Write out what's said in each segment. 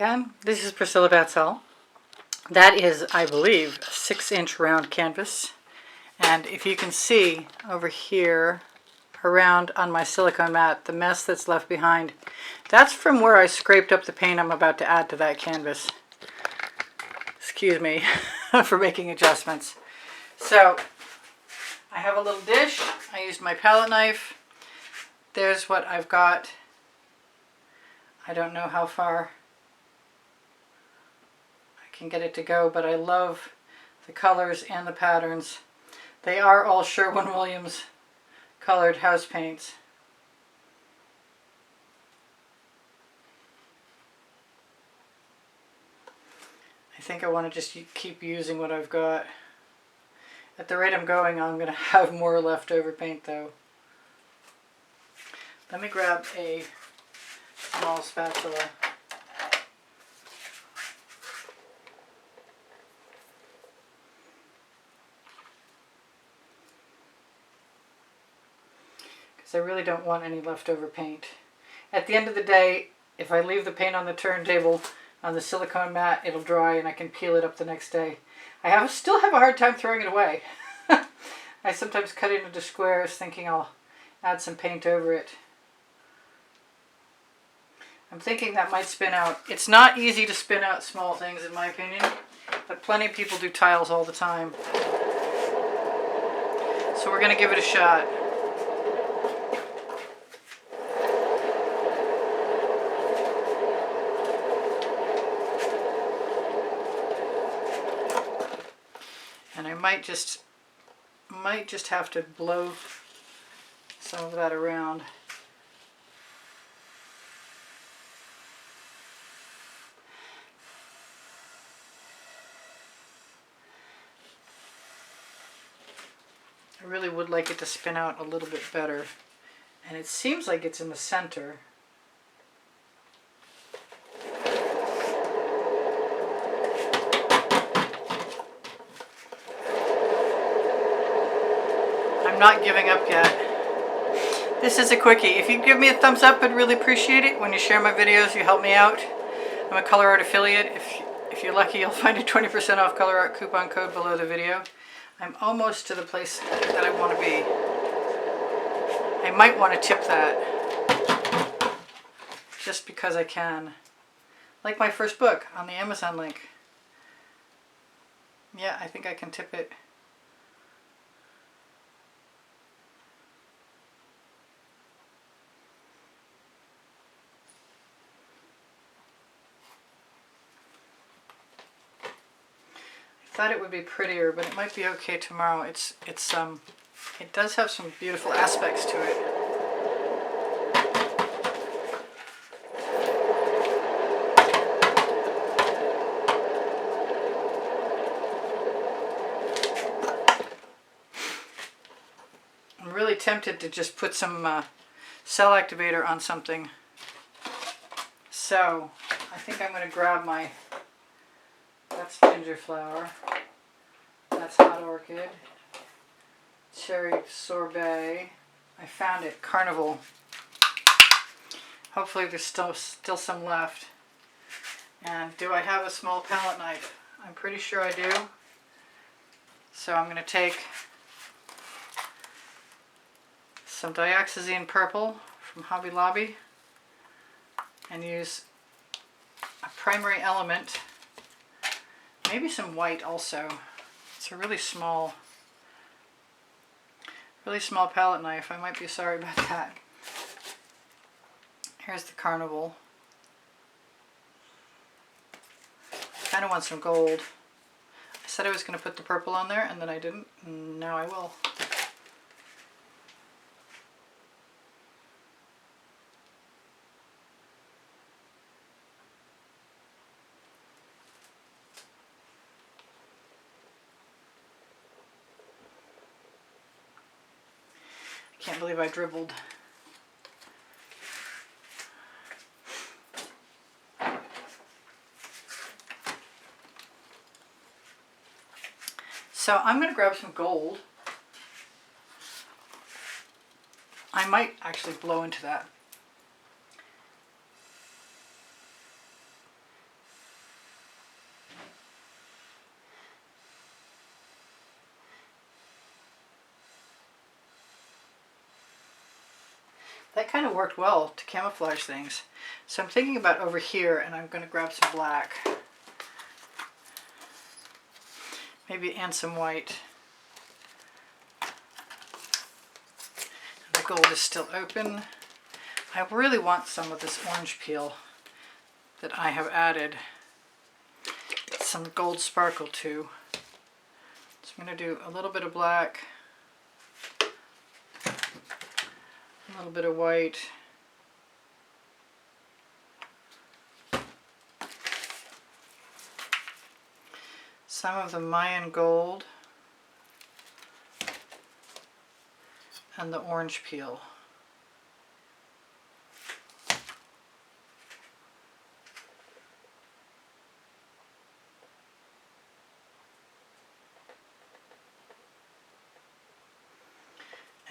again. This is Priscilla Batzell. That is, I believe, a 6-inch round canvas. And if you can see over here around on my silicone mat, the mess that's left behind, that's from where I scraped up the paint I'm about to add to that canvas. Excuse me for making adjustments. So I have a little dish. I used my palette knife. There's what I've got. I don't know how far I can get it to go, but I love the colors and the patterns. They are all Sherwin-Williams colored house paints. I think I want to just keep using what I've got. At the rate I'm going, I'm going to have more leftover paint though. Let me grab a small spatula. Because I really don't want any leftover paint. At the end of the day, if I leave the paint on the turntable on the silicone mat, it'll dry and I can peel it up the next day. I still have a hard time throwing it away. I sometimes cut it into squares thinking I'll add some paint over it. I'm thinking that might spin out. It's not easy to spin out small things in my opinion, but plenty of people do tiles all the time. So we're going to give it a shot. And I might just have to blow some of that around. I really would like it to spin out a little bit better. And it seems like it's in the center. I'm not giving up yet. This is a quickie. If you give me a thumbs up, I'd really appreciate it. When you share my videos, you help me out. I'm a Colour Arte affiliate. If you're lucky, you'll find a 20% off Colour Arte coupon code below the video. I'm almost to the place that I want to be. I might want to tip that just because I can. Like my first book on the Amazon link. Yeah, I think I can tip it. I thought it would be prettier, but it might be okay tomorrow. It does have some beautiful aspects to it. I'm really tempted to just put some cell activator on something. So I think I'm going to grab my, that's ginger flower, that's hot orchid, cherry sorbet. I found it, Carnival. Hopefully there's still some left. And do I have a small palette knife? I'm pretty sure I do. So I'm going to take some dioxazine purple from Hobby Lobby and use a primary element, maybe some white also. It's a really small palette knife. I might be sorry about that. Here's the Carnival. Kind of want some gold. I said I was going to put the purple on there and then I didn't. Now I will. Can't believe I dribbled. So I'm going to grab some gold. I might actually blow into that. That kind of worked well to camouflage things. So I'm thinking about over here, and I'm going to grab some black. Maybe and some white. The gold is still open. I really want some of this orange peel that I have added some gold sparkle to. So I'm going to do a little bit of black, a little bit of white, some of the Mayan gold, and the orange peel.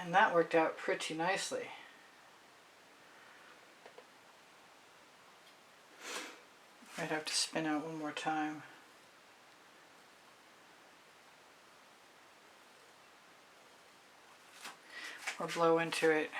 And that worked out pretty nicely. Might have to spin out one more time. Or blow into it.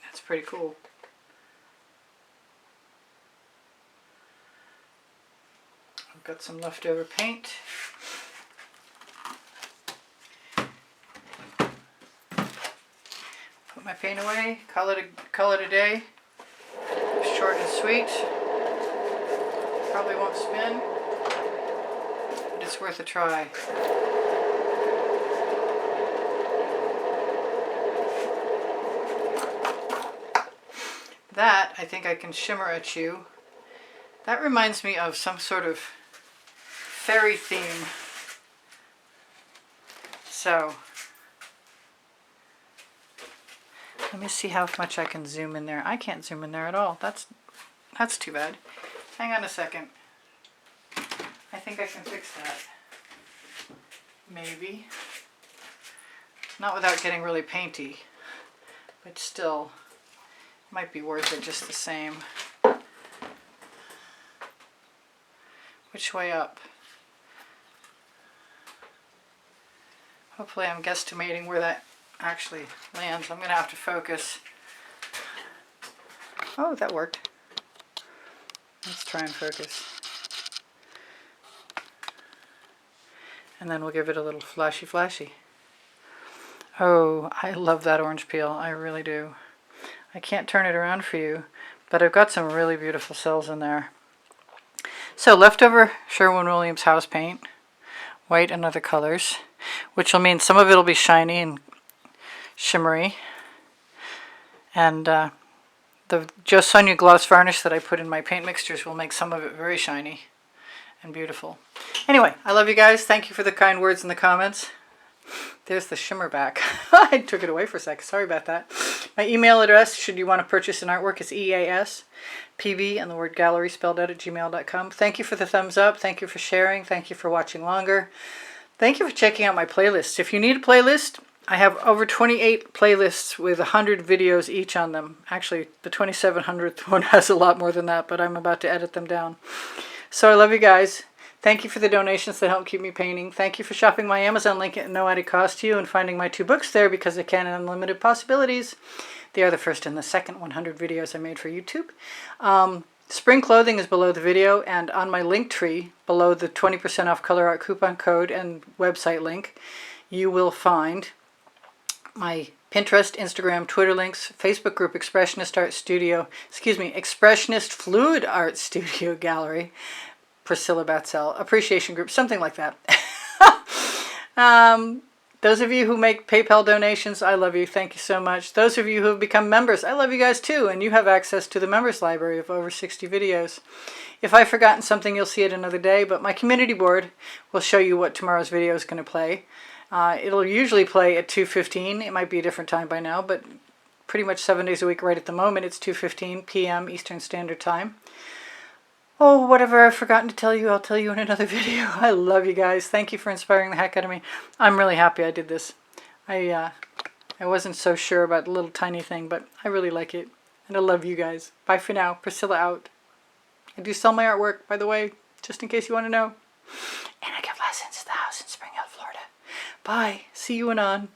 That's pretty cool. I've got some leftover paint. Put my paint away, call it a day. Short and sweet. Probably won't spin, but it's worth a try. That, I think I can shimmer at you. That reminds me of some sort of fairy theme. So, let me see how much I can zoom in there. I can't zoom in there at all. That's too bad. Hang on a second. I think I can fix that. Maybe. Not without getting really painty, but still, might be worth it just the same. Which way up? Hopefully I'm guesstimating where that actually lands. I'm going to have to focus. Oh, that worked. Let's try and focus. And then we'll give it a little flashy. Oh, I love that orange peel. I really do. I can't turn it around for you, but I've got some really beautiful cells in there. So leftover Sherwin-Williams house paint, white and other colors, which will mean some of it will be shiny and shimmery. And the Jo Sonja gloss varnish that I put in my paint mixtures will make some of it very shiny and beautiful. Anyway, I love you guys. Thank you for the kind words in the comments. There's the shimmer back. I took it away for a sec. Sorry about that. My email address, should you want to purchase an artwork, is easpbgallery and the word gallery spelled out at gmail.com. Thank you for the thumbs up. Thank you for sharing. Thank you for watching longer. Thank you for checking out my playlists. If you need a playlist, I have over 28 playlists with 100 videos each on them. Actually, the 2700th one has a lot more than that, but I'm about to edit them down. So I love you guys. Thank you for the donations that help keep me painting. Thank you for shopping my Amazon link at no added cost to you and finding my 2 books there because I can Unlimited Possibilities. They are the first and the second 100 videos I made for YouTube. Spring clothing is below the video, and on my link tree, below the 20% off Colourarte coupon code and website link, you will find my Pinterest, Instagram, Twitter links, Facebook group Expressionist Art Studio, Expressionist Fluid Art Studio Gallery, Priscilla Batzell, Appreciation Group, something like that. Those of you who make PayPal donations, I love you. Thank you so much. Those of you who have become members, I love you guys too. And you have access to the members library of over 60 videos. If I've forgotten something, you'll see it another day. But my community board will show you what tomorrow's video is going to play. It'll usually play at 2:15. It might be a different time by now, but pretty much 7 days a week right at the moment. It's 2:15 p.m. Eastern Standard Time. Oh, whatever I've forgotten to tell you, I'll tell you in another video. I love you guys. Thank you for inspiring the heck out of me. I'm really happy I did this. I wasn't so sure about the little tiny thing, but I really like it. And I love you guys. Bye for now. Priscilla out. I do sell my artwork, by the way, just in case you want to know. And I give lessons. Essence, the house in Spring Hill, Florida. Bye. See you anon.